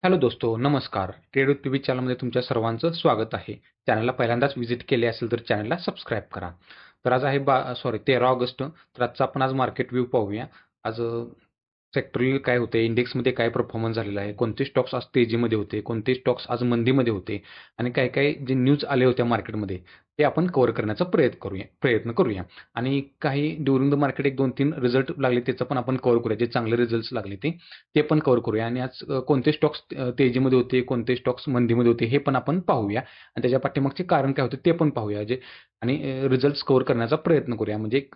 Hello दोस्तो, नमस्कार. Trade with TV चॅनलमध्ये तुमच्या सर्वांचं स्वागत आहे. चॅनलला पहिल्यांदाच व्हिजिट केले असेल तर चॅनलला सबस्क्राईब करा. तर आज आहे 13 ऑगस्ट. तर आजचा आपण आज मार्केट व्ह्यू पाहूया. आज सेक्टरल काय होते, इंडेक्समध्ये काय परफॉर्मन्स झालेला आहे, कोणते स्टॉक्स आज तेजीमध्ये होते, कोणते स्टॉक्स आज मंदीमध्ये होते आणि काय काय जे न्यूज आले होत्या मार्केटमध्ये ते आपण कव्हर करण्याचा प्रयत्न करूया. आणि काही ड्युरिंग द मार्केट एक 2-3 रिझल्ट लागले त्याचं पण आपण कव्हर करूया. जे चांगले रिझल्ट्स लागले ते पण कव्हर करूया. आणि आज कोणते स्टॉक्स तेजीमध्ये होते, कोणते स्टॉक्स मंदीमध्ये होते हे पण आपण पाहूया. आणि त्याच्या पाठीमागचे कारण काय होते ते पण पाहूया. आणि रिझल्ट्स कव्हर करण्याचा प्रयत्न करूया. म्हणजे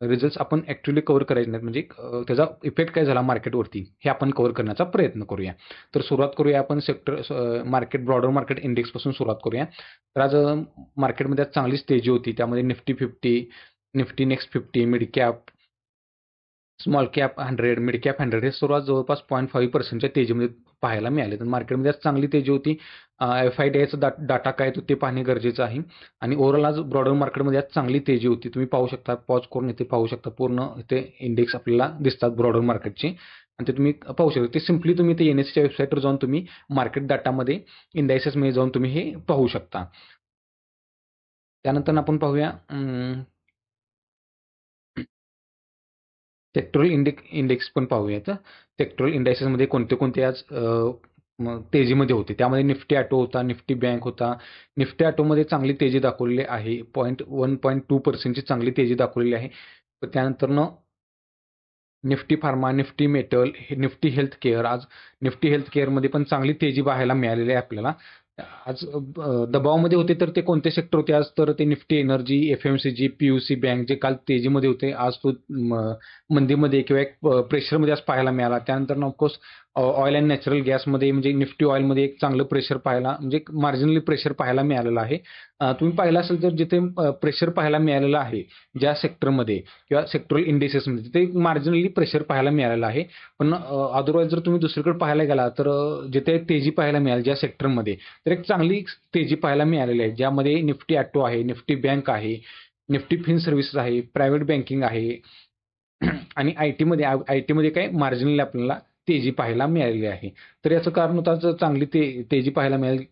रिझल्ट्स आपण ऍक्च्युअली कव्हर करायचे नाहीत, म्हणजे त्याचा इफेक्ट काय झाला मार्केटवरती हे आपण कव्हर करण्याचा प्रयत्न करूया. तर सुरुवात करूया आपण ब्रॉडर मार्केट इंडेक्स पासून सुरुवात करूया. तर आज मार्केटमध्ये आज चांगलीच तेजी होती. त्यामध्ये Nifty 50, Nifty next 50, mid cap, small cap 100, mid cap 100 हे सर्व जवळपास 0.5% तेजीमध्ये पाहायला मिळाले. तर मार्केटमध्ये आज चांगली तेजी होती. FIDIचा डाटा काय तो ते पाहणे गरजेचं आहे. आणि ओव्हरऑल आज ब्रॉडर मार्केटमध्ये आज चांगली तेजी होती. तुम्ही पाहू शकता, पॉज करून इथे पाहू शकता, पूर्ण इथे इंडेक्स आपल्याला दिसतात ब्रॉडर मार्केटचे. आणि ते तुम्ही पाहू शकता. ते सिम्पली तुम्ही ते NSEच्या वेबसाईटवर जाऊन तुम्ही मार्केट डाटामध्ये इंडायसेसमध्ये जाऊन तुम्ही हे पाहू शकता. त्यानंतर आपण पाहूया सेक्टरल इंडेक्स पण पाहूयात. सेक्टरल इंडायसेसमध्ये कोणते कोणते आज तेजीमध्ये होते. त्यामध्ये निफ्टी ऑटो होता, निफ्टी बँक होता. निफ्टी ऑटोमध्ये चांगली तेजी दाखवलेली आहे. 1.2% चांगली तेजी दाखवलेली आहे. त्यानंतर Nifty pharma, Nifty metal, Nifty health care, आज निफ्टी हेल्थ केअरमध्ये पण चांगली तेजी पाहायला मिळालेली आहे आपल्याला. आज दबावामध्ये होते तर ते कोणते सेक्टर होते आज, तर ते Nifty energy, FMCG, PUC bank जे काल तेजीमध्ये होते आज तो मंदीमध्ये किंवा एक प्रेशरमध्ये आज पाहायला मिळाला. त्यानंतर ऑफकोर्स ऑइल अँड नॅचरल गॅसमध्ये म्हणजे निफ्टी ऑइलमध्ये एक चांगलं प्रेशर पाहायला, म्हणजे मार्जिनली प्रेशर पाहायला मिळालेलं आहे. तुम्ही पाहिलं असेल तर जिथे प्रेशर पाहायला मिळालेलं आहे ज्या सेक्टरमध्ये किंवा सेक्टरल इंडिसेसमध्ये तिथे मार्जिनली प्रेशर पाहायला मिळालेलं आहे. पण अदरवाईज जर तुम्ही दुसरीकडे पाहायला गेला तर जिथे तेजी पाहायला मिळाली ज्या सेक्टरमध्ये, तर एक चांगली तेजी पाहायला मिळालेली आहे. ज्यामध्ये निफ्टी ऑटो आहे, निफ्टी बँक आहे, निफ्टी फिन सर्व्हिसेस आहे, प्रायव्हेट बँकिंग आहे. आणि आयटीमध्ये काय मार्जिनली आपल्याला तेजी पाहायला मिळालेली आहे. तर याचं कारण होतं आज चांगली तेजी पाहायला मिळाली.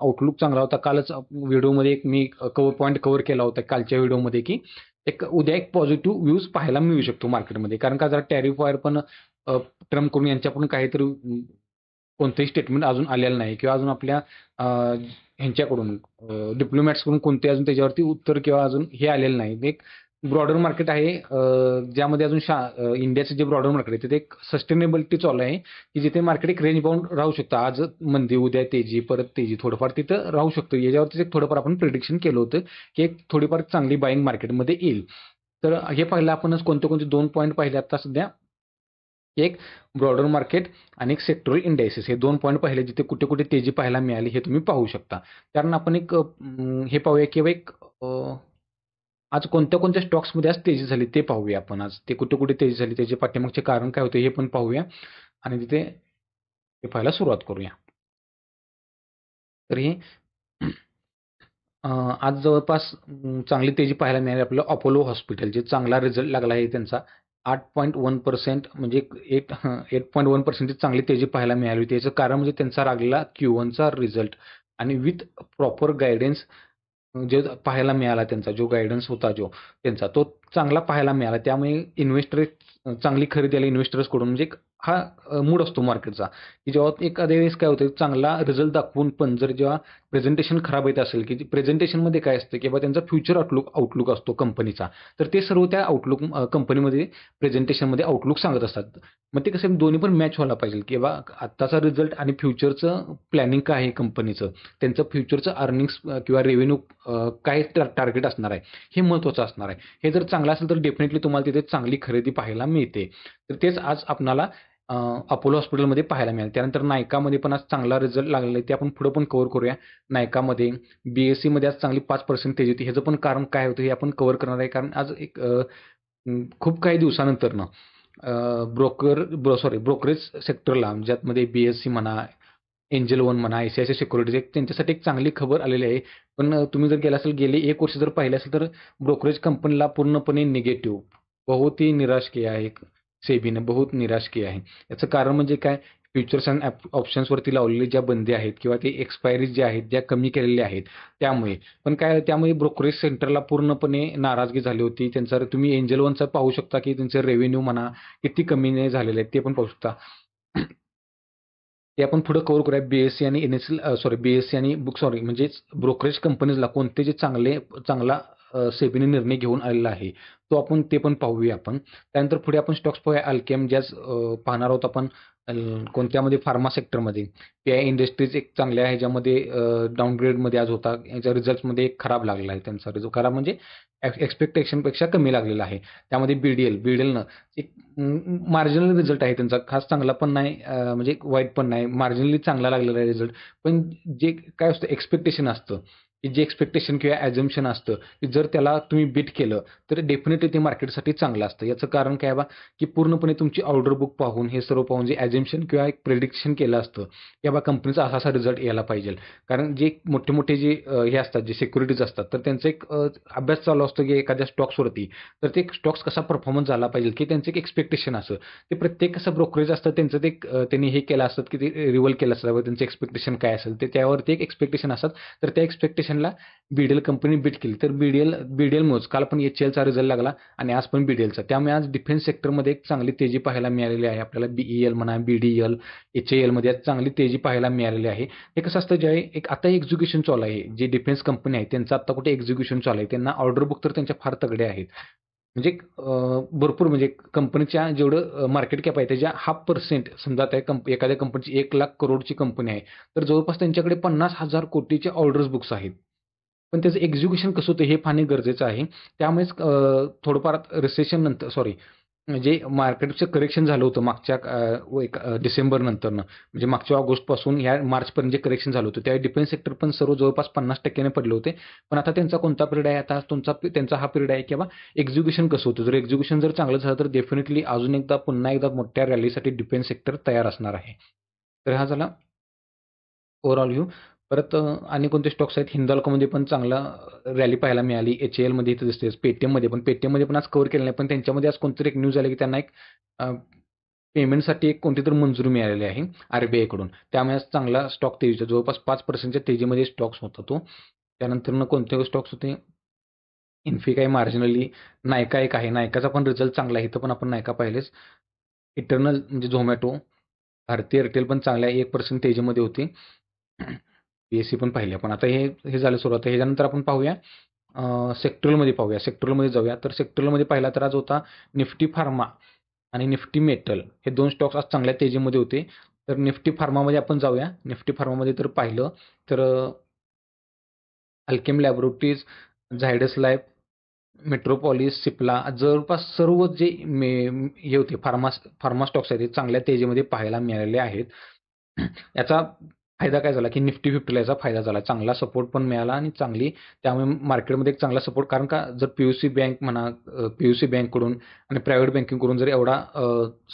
आउटलुक चांगला होता. कालच व्हिडिओमध्ये एक मी पॉईंट कव्हर केला होता कालच्या व्हिडिओमध्ये, की उद्या एक पॉझिटिव्ह व्ह्यूज पाहायला मिळू शकतो मार्केटमध्ये. कारण का जरा टॅरिफ वायर पण ट्रम्प कडून यांच्याकडून काहीतरी कोणतंही स्टेटमेंट अजून आलेलं नाही, किंवा अजून आपल्या ह्यांच्याकडून डिप्लोमॅट्सकडून कोणते अजून त्याच्यावरती उत्तर किंवा अजून हे आलेलं नाही. एक ब्रॉडर मार्केट आहे ज्यामध्ये अजून इंडियाचं जे ब्रॉडर मार्केट आहे तिथे एक सस्टेनेबिलिटी चालू आहे, की जिथे मार्केट एक रेंज बाउंड राहू शकतं. आज मंदी, उद्या तेजी, परत तेजी, थोडंफार तिथं राहू शकतं. याच्यावरतीच एक थोडंफार आपण प्रिडिक्शन केलं होतं की एक थोडीफार चांगली बाईंग मार्केटमध्ये येईल. तर हे पाहिलं आपणच कोणते कोणते 2 पॉईंट पाहिले आता सध्या. एक ब्रॉडर मार्केट आणि एक सेक्टरल इंडायसेस, हे 2 पॉईंट पाहिले जिथे कुठे कुठे तेजी पाहायला मिळाली हे तुम्ही पाहू शकता. कारण आपण एक हे पाहूया की एक आज कोणत्या कोणत्या स्टॉक्समध्ये आज तेजी झाली ते पाहूया आपण. आज ते कुठे कुठे तेजी झाली, त्याचे पाठीमागचे कारण काय होते हे पण पाहूया आणि तिथे हे पाहायला सुरुवात करूया. तर हे आज जवळपास चांगली तेजी पाहायला मिळाली आपल्याला. अपोलो हॉस्पिटल जे चांगला रिझल्ट लागला आहे त्यांचा, 8.1% म्हणजे 8.1% चांगली तेजी पाहायला मिळाली होती. याचं कारण म्हणजे त्यांचा लागलेला Q1चा रिझल्ट आणि विथ प्रॉपर गायडन्स जे पाहायला मिळाला, त्यांचा जो गायडन्स होता त्यांचा तो चांगला पाहायला मिळाला. त्यामुळे इन्व्हेस्टर चांगली खरेदी आली इन्व्हेस्टर्सकडून. म्हणजे हा मूड असतो मार्केटचा, की जेव्हा एखाद्या वेळेस काय होतं, चांगला रिझल्ट दाखवून पण जर जेव्हा प्रेझेंटेशन खराब येत असेल, की प्रेझेंटेशनमध्ये काय असतं किंवा त्यांचा फ्युचर आउटलुक असतो कंपनीचा, तर ते सर्व त्या कंपनीमध्ये प्रेझेंटेशनमध्ये आउटलुक सांगत असतात. मग ते कसं दोन्ही पण मॅच व्हायला पाहिजे, किंवा आत्ताचा रिझल्ट आणि फ्युचरचं प्लॅनिंग काय आहे कंपनीचं, त्यांचं फ्युचरचं अर्निंग्स किंवा रेव्हेन्यू काय टार्गेट असणार आहे हे महत्त्वाचं असणार आहे. हे जर चांगलं असेल तर डेफिनेटली तुम्हाला तिथे चांगली खरेदी पाहायला मिळते. तर तेच आज आपल्याला अपोलो हॉस्पिटलमध्ये पाहायला मिळालं. त्यानंतर नायकामध्ये पण आज चांगला रिझल्ट लागलेला आहे, ते आपण पुढे पण कव्हर करूया. नायकामध्ये BSE मध्ये आज चांगली 5% तेजी होती. ह्याचं पण कारण काय होतं हे आपण कव्हर करणार आहे. कारण आज एक खूप काही दिवसानंतर ब्रोकरेज सेक्टरला, ज्यामध्ये BSE म्हणा, एंजल वन म्हणा, ICICI सिक्युरिटीज, त्यांच्यासाठी एक चांगली खबर आलेली आहे. पण तुम्ही जर गेला असेल, गेले 1 वर्ष जर पाहिलं असेल तर ब्रोकरेज कंपनीला पूर्णपणे निगेटिव्ह, बहुत ही निराश किया है सेबीने, बहुत निराश किया है. याचं कारण म्हणजे काय, फ्युचर्स अँड ऑप्शन्सवरती लावलेले ज्या बंदी आहेत किंवा ते एक्सपायरीज ज्या आहेत ज्या कमी केलेल्या आहेत त्यामुळे. पण काय त्यामुळे ब्रोकरेज सेंटरला पूर्णपणे नाराजगी झाली होती. त्यांचा तुम्ही एंजल वनचा पाहू शकता की त्यांचे रेव्हेन्यू म्हणा किती कमी नाही झालेले आहेत ते पण पाहू शकता. ते आपण पुढे कव्हर करूया. बीएससी आणि एनएससी बीएससी आणि म्हणजेच ब्रोकरेज कंपनीजला कोणते जे चांगला सेबीने निर्णय घेऊन आलेला आहे तो आपण ते पण पाहूया आपण. त्यानंतर पुढे आपण स्टॉक्स पाहूया. अल्केम ज्याच पाहणार आहोत आपण कोणत्यामध्ये फार्मा सेक्टरमध्ये. पीआय इंडस्ट्रीज एक चांगल्या आहे ज्यामध्ये डाऊनग्रेडमध्ये आज होता. याच्या रिझल्टमध्ये एक खराब लागलेला आहे. त्यांचा रिझल्ट खराब म्हणजे एक्सपेक्टेशनपेक्षा कमी लागलेला आहे. त्यामध्ये बीडीएलनं एक मार्जिनल रिझल्ट आहे त्यांचा. खास चांगला पण नाही म्हणजे वाईट पण नाही. मार्जिनली चांगला लागलेला आहे रिझल्ट. पण जे काय असतं एक्सपेक्टेशन असतं की जे एक्सपेक्टेशन किंवा ॲझम्पशन असतं की जर त्याला तुम्ही बीट केलं तर डेफिनेटली ते मार्केटसाठी चांगलं असतं. याचं कारण काय बा की पूर्णपणे तुमची ऑर्डर बुक पाहून हे सर्व पाहून जे ॲझम्पशन किंवा एक प्रिडिक्शन केलं असतं की बाबा कंपनीचा असा रिझल्ट यायला पाहिजे. कारण जे मोठे जे हे असतात जे सिक्युरिटीज असतात तर त्यांचा एक अभ्यास चालू असतो की एखाद्या स्टॉक्सवरती तर ते स्टॉक्स कसा परफॉर्मन्स झाला पाहिजे की त्यांचं एक एक्सपेक्टेशन असतं. ते प्रत्येक कसं ब्रोकरेज असतं त्यांचं ते त्यांनी हे केलं असतं की ते रिव्हल केलं असतं त्यांचं एक्सपेक्टेशन काय असेल ते त्यावरती एक एक्सपेक्टेशन असतात. तर त्या एक्सपेक्टेशनला बीडीएल कंपनी बीट केली. तर बीडीएलमुळेच काल पण एचएलचा रिझल्ट लागला आणि आज पण बीडीएलचा. त्यामुळे आज डिफेन्स सेक्टरमध्ये एक चांगली तेजी पाहायला मिळालेली आहे आपल्याला. बीईएल म्हणा बीडीएल एचएएलमध्ये आज चांगली तेजी पाहायला मिळालेली आहे. हे कसं असतं ज्यावेळी एक आता एक्झिक्युशन चालू आहे जे डिफेन्स कंपनी आहे त्यांचं आता कुठे एक्झिक्युशन चालू आहे. त्यांना ऑर्डर बुक तर त्यांच्या फार तगडे आहेत. म्हणजे भरपूर म्हणजे कंपनीच्या जेवढं मार्केट कॅप आहे त्याच्या 0.5% समजा त्या एखाद्या कंपनीची 1,00,000 करोडची कंपनी आहे तर जवळपास त्यांच्याकडे 50,000 कोटीचे ऑर्डर्स बुक्स आहेत. पण त्याचं एक्झिक्युशन कसं होतं हे पाहणे गरजेचं आहे. त्यामुळेच थोडंफार रिसेशन नंतर जे मार्केटचं करेक्शन झालं होतं मागच्या डिसेंबर नंतरनं म्हणजे मागच्या ऑगस्टपासून ह्या मार्चपर्यंत जे करेक्शन झालं होतं त्यावेळी डिफेन्स सेक्टर पण सर्व जवळपास 50% पडले होते. पण आता त्यांचा कोणता पिरियड आहे आता त्यांचा हा पिरियड आहे की बाबा एक्झिक्युशन कसं होतं. जर एक्झिक्युशन जर चांगलं झालं तर डेफिनेटली अजून एकदा पुन्हा एकदा मोठ्या रॅलीसाठी डिफेन्स सेक्टर तयार असणार आहे. तर हा झाला ओव्हरऑल व्ह्यू. परत आणि कोणते स्टॉक्स आहेत हिंदाल्कोमध्ये पण चांगला रॅली पाहायला मिळाली. एचएएलमध्ये इथं दिसते. पेटीएममध्ये पण आज कव्हर केलं नाही. पण त्यांच्यामध्ये आज कोणतरी एक न्यूज आली की त्यांना एक पेमेंटसाठी एक कोणती तरी मंजुरी मिळालेली आहे आरबीआयकडून. त्यामुळे आज चांगला स्टॉक तेजीचा जवळपास 5%च्या तेजीमध्ये स्टॉक्स होता तो. त्यानंतर कोणते स्टॉक्स होते इन्फिक आहे मार्जिनली. नायका एक आहे. नायकाचा पण रिझल्ट चांगला आहे. इथं पण आपण नायका पाहिलेच. इटर्नल म्हणजे झोमॅटो, भारती एअरटेल पण चांगल्या 1% तेजीमध्ये होती. पीएससी पण पाहिले आपण. आता हे झालं सुरुवात. ह्याच्यानंतर आपण पाहूया सेक्टरलमध्ये पाहूया. सेक्टरलमध्ये जाऊया. तर सेक्टरलमध्ये पाहिला तर आज होता निफ्टी फार्मा आणि निफ्टी मेटल हे 2 स्टॉक्स आज चांगल्या तेजीमध्ये होते. तर निफ्टी फार्मामध्ये आपण जाऊया. निफ्टी फार्मामध्ये तर पाहिलं तर अल्केम लॅबोरेटरीज, झायडस लाईफ, मेट्रोपॉलिस, सिप्ला जवळपास सर्व जे हे होते फार्मा स्टॉक्स आहेत ते चांगल्या तेजीमध्ये पाहायला मिळालेले आहेत. याचा फायदा काय झाला की निफ्टी 50ला याचा फायदा झाला. चांगला सपोर्ट पण मिळाला आणि त्यामुळे मार्केटमध्ये एक चांगला सपोर्ट कारण का जर पीयूसी बँक म्हणा पीयूसी बँककडून आणि प्रायव्हेट बँकिंगकडून जर एवढा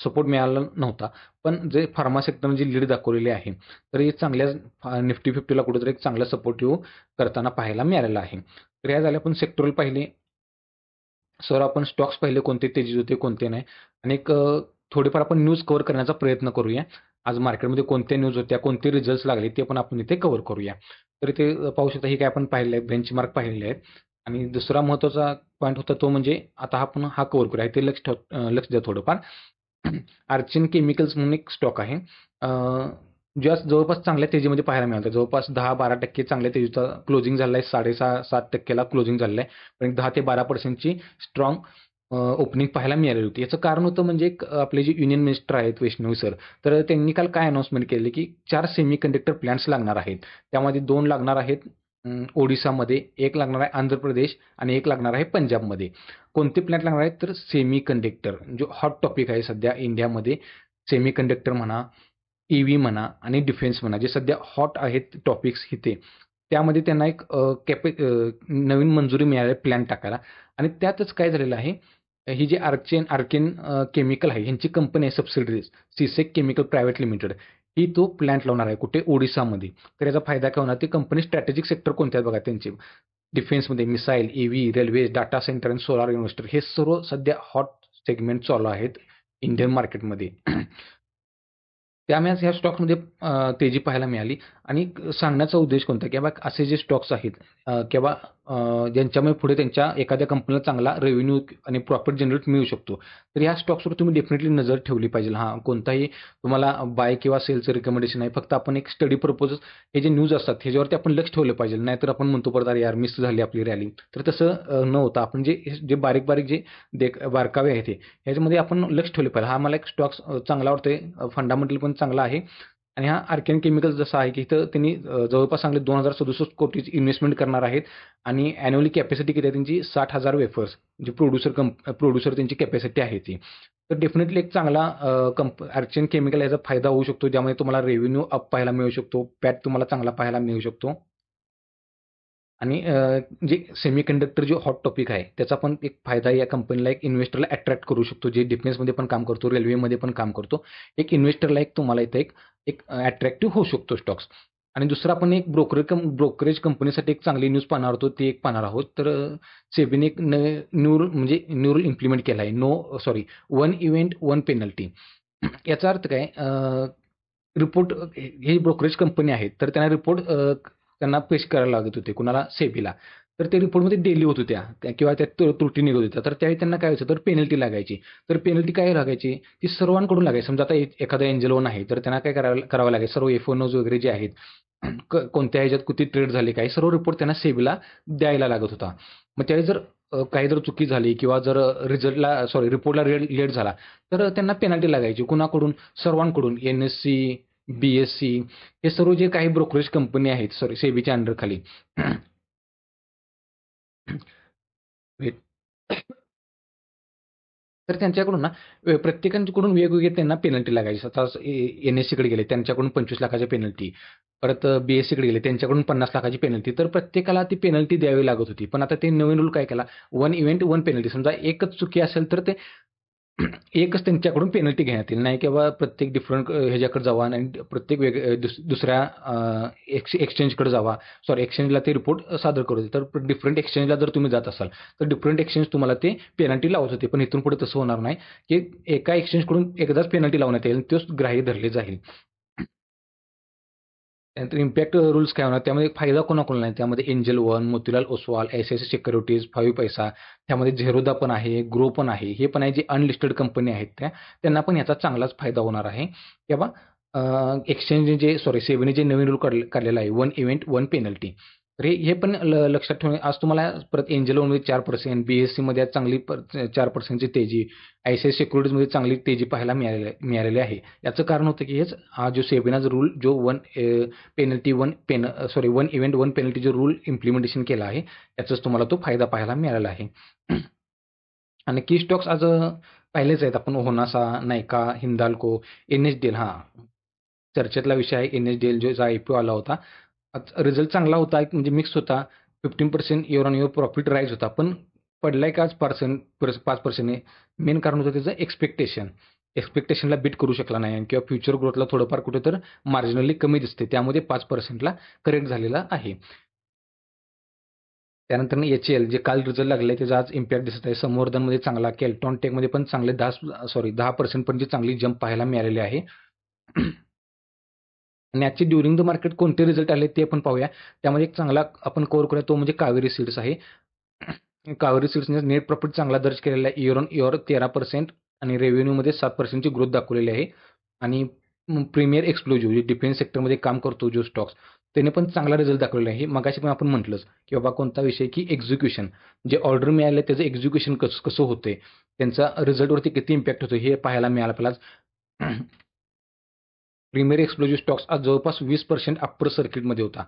सपोर्ट मिळाला नव्हता. पण जे फार्मा सेक्टरने जी लीड दाखवलेली आहे तर हे चांगल्या निफ्टी 50ला कुठेतरी एक चांगला सपोर्टिव्ह करताना पाहायला मिळालेला आहे. तर या झाल्या आपण सेक्टरल पाहिले. सर आपण स्टॉक्स पाहिले कोणते तेजीत होते कोणते नाही आणि थोडेफार आपण न्यूज कव्हर करण्याचा प्रयत्न करूया. आज मार्केटमध्ये कोणत्या न्यूज होत्या कोणते रिझल्ट्स लागले ते पण आपण इथे कव्हर करूया. तर इथे पाहू शकता ही काय आपण पाहिलेलं आहे बेंचमार्क पाहिलेले आहेत. आणि दुसरा महत्त्वाचा पॉईंट होता तो म्हणजे आता आपण हा कव्हर करूया. इथे लक्ष द्या थोडंफार. आर्चिन केमिकल्स म्हणून एक स्टॉक आहे. जास्त जवळपास चांगल्या तेजीमध्ये पाहायला मिळालं. जवळपास 10-12% चांगल्या तेजीचा क्लोजिंग झाला आहे. 6.5-7% क्लोजिंग झालेलं आहे. पण 10 ते 12%ची स्ट्रॉंग ओपनिंग पाहायला मिळालेली होती. याचं कारण होतं म्हणजे एक आपले जे युनियन मिनिस्टर आहेत वैष्णवी सर तर त्यांनी काल काय अनाउन्समेंट केली की 4 सेमीकंडक्टर प्लांट्स लागणार आहेत. त्यामध्ये 2 लागणार आहेत ओडिसामध्ये, 1 लागणार आहे आंध्र प्रदेश आणि 1 लागणार आहे पंजाबमध्ये. कोणते प्लांट लागणार आहेत तर सेमीकंडक्टर जो हॉट टॉपिक आहे सध्या इंडियामध्ये. सेमीकंडक्टर म्हणा, ईव्ही म्हणा आणि डिफेन्स म्हणा जे सध्या हॉट आहेत टॉपिक्स इथे. त्यामध्ये त्यांना एक नवीन मंजुरी मिळाली प्लॅन टाकायला आणि त्यातच काय झालेलं आहे ही जी आर्केन केमिकल आहे यांची कंपनी आहे सबसिडरीज सिसेक केमिकल प्रायव्हेट लिमिटेड ही तो प्लॅन्ट लावणार आहे कुठे ओडिसामध्ये. तर याचा फायदा काय होणार ती कंपनी स्ट्रॅटेजिक सेक्टर कोणते आहेत बघा त्यांचे डिफेन्समध्ये missile EV railway data centre आणि सोलार इन्व्हेस्टर हे सर्व सध्या हॉट सेगमेंट चालू आहेत इंडियन मार्केटमध्ये. त्यामुळे ह्या स्टॉक्समध्ये तेजी पाहायला मिळाली आणि सांगण्याचा उद्देश कोणता, की बाबा असे जे स्टॉक्स आहेत किंवा ज्यांच्यामुळे पुढे त्यांच्या एखाद्या कंपनीला चांगला रेव्हेन्यू आणि प्रॉफिट जनरेट मिळू शकतो. तर ह्या स्टॉक्सवर तुम्ही डेफिनेटली नजर ठेवली पाहिजे. हां, कोणताही तुम्हाला बाय किंवा सेलचं रिकमेंडेशन आहे. फक्त आपण एक स्टडी पर्पज हे जे न्यूज असतात ह्याच्यावरती आपण लक्ष ठेवलं पाहिजे. नाहीतर आपण म्हणतो परत अरे यार मिस झाली आपली रॅली. तर तसं न होता आपण जे जे बारीक-बारीक जे बारकावे आहेत ह्याच्यामध्ये आपण लक्ष ठेवलं पाहिजे. हा मला एक स्टॉक्स चांगला वाटतोय. फंडामेंटल पण चांगला आहे आणि हा आर्केन केमिकल्स जसा आहे, की इथं त्यांनी जवळपास चांगले 2,067 कोटीची इन्व्हेस्टमेंट करणार आहेत आणि अॅन्युअली कॅपॅसिटी किती आहे त्यांची 60,000 वेफर्स जे प्रोड्युसर त्यांची कॅपॅसिटी आहे ती. तर डेफिनेटली एक चांगला आर्केन केमिकल याचा फायदा होऊ शकतो, ज्यामध्ये तुम्हाला रेव्हेन्यू अप पाहायला मिळू शकतो. पॅट तुम्हाला चांगला पाहायला मिळू शकतो. आणि जे सेमीकंडक्टर जो हॉट टॉपिक आहे, त्याचा पण एक फायदा या कंपनीला एक इन्व्हेस्टरला अट्रॅक्ट करू शकतो, जे डिफेन्समध्ये पण काम करतो, रेल्वेमध्ये पण काम करतो. एक इन्व्हेस्टरला एक तुम्हाला इथं एक एक अट्रॅक्टिव्ह होऊ शकतो स्टॉक्स. आणि दुसरा आपण एक ब्रोकरेज कंपनीसाठी एक चांगली न्यूज पाहणार होतो, ते एक पाहणार आहोत. तर सेबीने एक न्यू रूल म्हणजे न्यू रूल इम्प्लिमेंट केला आहे. One event, one penalty. याचा अर्थ काय? रिपोर्ट हे ब्रोकरेज कंपनी आहेत, तर त्यांना रिपोर्ट त्यांना पेश करायला लागत होते. कुणाला? सेबीला. तर ते रिपोर्टमध्ये डेली होत होत्या किंवा त्यात त्रुटी निघत होत्या. तर त्यावेळी त्यांना काय व्हायचं, तर पेनल्टी लागायची. तर पेनल्टी काय लागायची? ती सर्वांकडून लागायची. समजा आता एखादा एंजल वन आहे, तर त्यांना काय करावं लागायचं, सर्व F1os वगैरे जे आहेत, कोणत्या ह्याच्यात किती ट्रेड झाले, काय सर्व रिपोर्ट त्यांना सेबीला द्यायला लागत होता. मग त्यावेळी जर काही जर चुकी झाली किंवा जर रिपोर्टला लेट झाला, तर त्यांना पेनल्टी लागायची. कुणाकडून? सर्वांकडून. NSE, BSE हे सर्व जे काही ब्रोकरेज कंपनी आहेत, सेबीच्या अंडरखाली. तर त्यांच्याकडून ना प्रत्येकाकडून वेगवेगळे त्यांना पेनल्टी लागायची. आता NSEकडे गेले, त्यांच्याकडून 25 लाखाची पेनल्टी. परत BSEकडे गेले, त्यांच्याकडून 50 लाखाची पेनल्टी. तर प्रत्येकाला ती पेनल्टी द्यावी लागत होती. पण आता ते नवीन रूल काय केला, वन इव्हेंट, वन पेनल्टी. समजा एकच चुकी असेल तर ते एकच त्यांच्याकडून पेनल्टी घेण्यात येईल. नाही की बाबा प्रत्येक डिफरंट ह्याच्याकडे जावा आणि प्रत्येक दुसऱ्या एक्सचेंजकडे जावा. एक्सचेंजला ते रिपोर्ट सादर करू दे. तर डिफरंट एक्सचेंजला जर तुम्ही जात असाल, तर डिफरंट एक्सचेंज तुम्हाला ते पेनल्टी लावत होते. पण इथून पुढे तसं होणार नाही, की एका एक्सचेंजकडून एकदाच पेनल्टी लावण्यात येईल, तोच ग्राह्य धरले जाईल. त्यानंतर इम्पॅक्ट रूल्स काय होणार, त्यामध्ये फायदा कोणाकोणाला नाही. त्यामध्ये angel one, Motilal Oswal, ICICI securities, 5 पैसा, त्यामध्ये झेरोदा पण आहे, ग्रो पण आहे. हे पण आहे जे अनलिस्टेड कंपनी आहेत त्यांना पण याचा चांगलाच फायदा होणार आहे. किंवा सेबीने जे नवीन रूल काढलेला आहे, वन इव्हेंट, वन पेनल्टी. तर हे पण लक्षात ठेवून आज तुम्हाला परत एंजल वनमध्ये 4%, BSEमध्ये चांगली 4%ची तेजी, ICICI सिक्युरिटीजमध्ये चांगली तेजी पाहायला मिळालेली आहे. याचं कारण होतं की हा जो सेबीना रूल जो वन इव्हेंट, वन पेनल्टी जो रूल इम्प्लिमेंटेशन केला आहे, याचाच तुम्हाला तो फायदा पाहायला मिळालेला आहे. आणि की स्टॉक्स आज पाहिलेच आहेत आपण, होनासा, नायका, हिंदाल्को, NSDL. चर्चेतला विषय आहे NSDL जो IPO आला होता. रिझल्ट चांगला होता, एक म्हणजे मिक्स होता. 15% year on year profit rise होता. पण पडलाय का आज 5%? मेन कारण होतं त्याचं एक्स्पेक्टेशनला बीट करू शकला नाही किंवा फ्युचर ग्रोथला थोडंफार कुठे तर मार्जिनली कमी दिसते. त्यामध्ये 5%ला करेक्ट झालेला आहे. त्यानंतर HAL जे काल रिझल्ट लागले त्याचा आज इम्पॅक्ट दिसत आहे. संवर्धनमध्ये चांगला, केल्ट्रॉन टेकमध्ये पण चांगले 10% पण चांगली जंप पाहायला मिळालेली आहे. आणि आजचे ड्युरिंग द मार्केट कोणते रिझल्ट आले ते आपण पाहूया. त्यामध्ये एक चांगला आपण कव्हर करूया, तो म्हणजे कावेरी सीड्स आहे. कावेरी सीड्सने नेट प्रॉफिट चांगला दर्ज केलेला आहे. इयर ऑन इयर 13% आणि रेव्हेन्यूमध्ये 7%ची ग्रोथ दाखवलेली आहे. आणि प्रीमियर एक्सक्लुझिव्ह जे डिफेन्स सेक्टरमध्ये काम करतो जो स्टॉक्स, त्याने पण चांगला रिझल्ट दाखवलेला आहे. मगाशी पण आपण म्हटलंच की बाबा कोणता विषय, की एक्झिक्युशन, जे ऑर्डर मिळाले त्याचं एक्झिक्युशन कसं होतंय, त्यांचा रिझल्टवरती किती इम्पॅक्ट होतो हे पाहायला मिळालं आपल्याला. प्रीमियर एक्सप्लोजिव्ह स्टॉक्स आज जवळपास 20% अप्पर सर्किटमध्ये होता.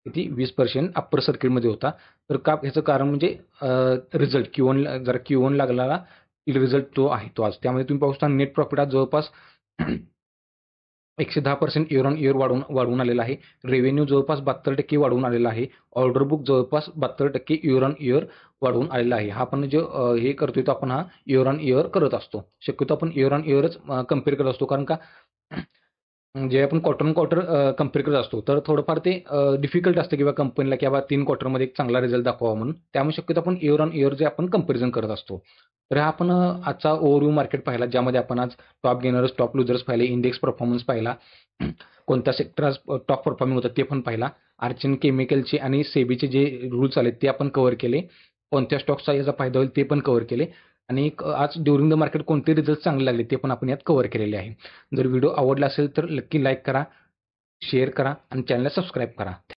किती? 20% अप्पर सर्किटमध्ये होता. तर ह्याचं कारण म्हणजे रिझल्ट Q1 लागलेला रिझल्ट तो आहे तो आज. त्यामध्ये तुम्ही पाहू शकता नेट प्रॉफिट आज जवळपास 110% इयर ऑन इयर वाढवून आलेला आहे. रेव्हेन्यू जवळपास 72% वाढवून आलेला आहे. ऑर्डर बुक जवळपास 72% इयर ऑन इयर वाढवून आलेला आहे. हा आपण जो हे करतोय तो आपण हा इयर ऑन इयर करत असतो. शक्यतो आपण इयर ऑन इयरच कम्पेअर करत असतो. कारण का जे आपण क्वार्टर ऑन क्वार्टर कंपेअर करत असतो, तर थोडंफार ते डिफिकल्ट असतं किंवा कंपनीला की बाबा 3 क्वार्टरमध्ये एक चांगला रिझल्ट दाखवावा म्हणून. त्यामुळे शक्यतो आपण इयर ऑन इयर जे आपण कंपॅरिझन करत असतो. तर हा आपण आजचा ओव्हरव्ह्यू मार्केट पाहिला, ज्यामध्ये आपण आज टॉप गेनर्स, टॉप लुजर्स पाहिले, इंडेक्स परफॉर्मन्स पाहिला, कोणत्या सेक्टर आज टॉप परफॉर्मिंग होतात ते पण पाहिला. आर्चिन केमिकलचे आणि सेबीचे जे रूल्स आलेत ते आपण कव्हर केले. कोणत्या स्टॉक्सचा याचा फायदा होईल ते पण कव्हर केले आणि आज ड्युरिंग द मार्केट कोणते रिझल्ट चांगले लागले ते पण आपण यात कव्हर केलेले आहे. जर व्हिडिओ आवडला असेल तर नक्की लाईक करा, शेअर करा आणि चॅनलला सबस्क्राईब करा.